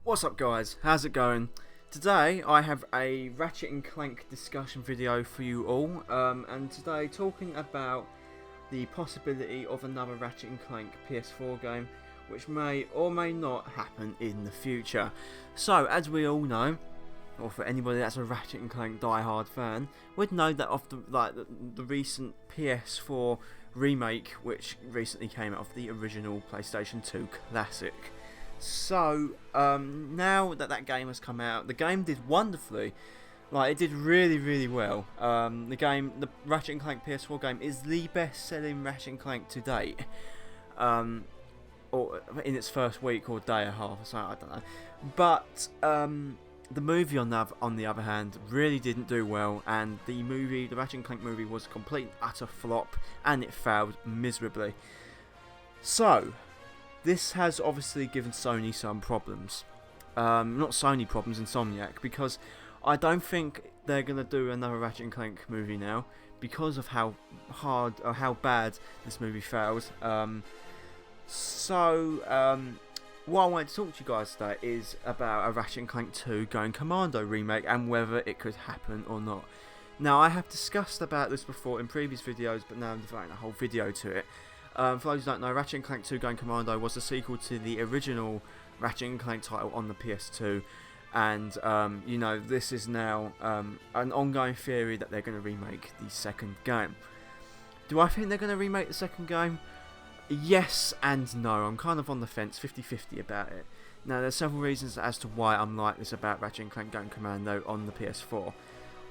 What's up guys, how's it going? Today I have a Ratchet and Clank discussion video for you all, and today talking about the possibility of another Ratchet and Clank PS4 game, which may or may not happen in the future. So as we all know, or for anybody that's a Ratchet and Clank die-hard fan, would know that of the recent PS4 remake, which recently came out of the original PlayStation 2 classic. So now that game has come out, the game did wonderfully. Like, it did really well. The Ratchet and Clank PS4 game is the best-selling Ratchet and Clank to date, or in its first week or day and a half or so, I don't know. But the movie on the other hand really didn't do well, and the Ratchet and Clank movie was a complete utter flop, and it failed miserably. So this has obviously given Sony some problems. Not Sony problems, Insomniac, because I don't think they're going to do another Ratchet and Clank movie now because of how hard or how bad this movie fails. What I wanted to talk to you guys today is about a Ratchet and Clank 2 Going Commando remake and whether it could happen or not. Now, I have discussed about this before in previous videos, but now I'm devoting a whole video to it. For those who don't know, Ratchet and Clank 2 Going Commando was a sequel to the original Ratchet and Clank title on the PS2, and you know, this is now an ongoing theory that they're going to remake the second game. Do I think they're going to remake the second game? Yes and no. I'm kind of on the fence, 50-50 about it. Now, there's several reasons as to why I'm like this about Ratchet and Clank Going Commando on the PS4.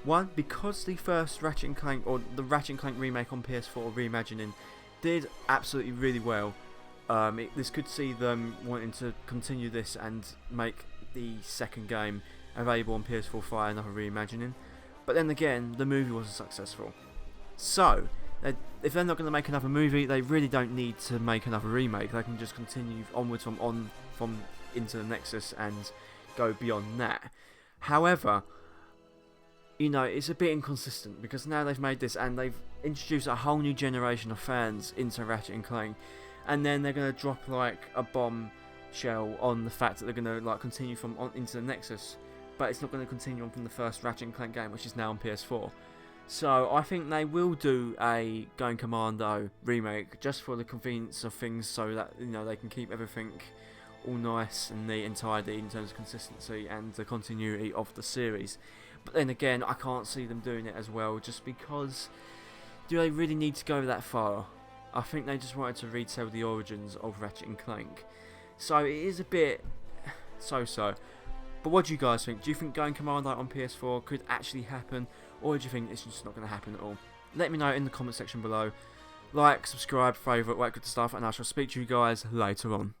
One, because the first Ratchet and Clank, or the Ratchet and Clank remake on PS4 reimagining, did absolutely really well. This could see them wanting to continue this and make the second game available on PS4 via another reimagining. But then again, the movie wasn't successful. So, if they're not going to make another movie, they really don't need to make another remake. They can just continue onwards from Into the Nexus and go beyond that. However, you know, it's a bit inconsistent because now they've made this and they've introduced a whole new generation of fans into Ratchet and Clank, and then they're going to drop like a bombshell on the fact that they're going to like continue Into the Nexus, but it's not going to continue on from the first Ratchet and Clank game, which is now on PS4. So I think they will do a Going Commando remake just for the convenience of things, so that, you know, they can keep everything all nice and neat and tidy in terms of consistency and the continuity of the series. But then again, I can't see them doing it as well, just because do they really need to go that far? I think they just wanted to retell the origins of Ratchet and Clank. So it is a bit so-so. But what do you guys think? Do you think Going Commando on PS4 could actually happen, or do you think it's just not going to happen at all? Let me know in the comment section below. Like, subscribe, favourite, all that good stuff, and I shall speak to you guys later on.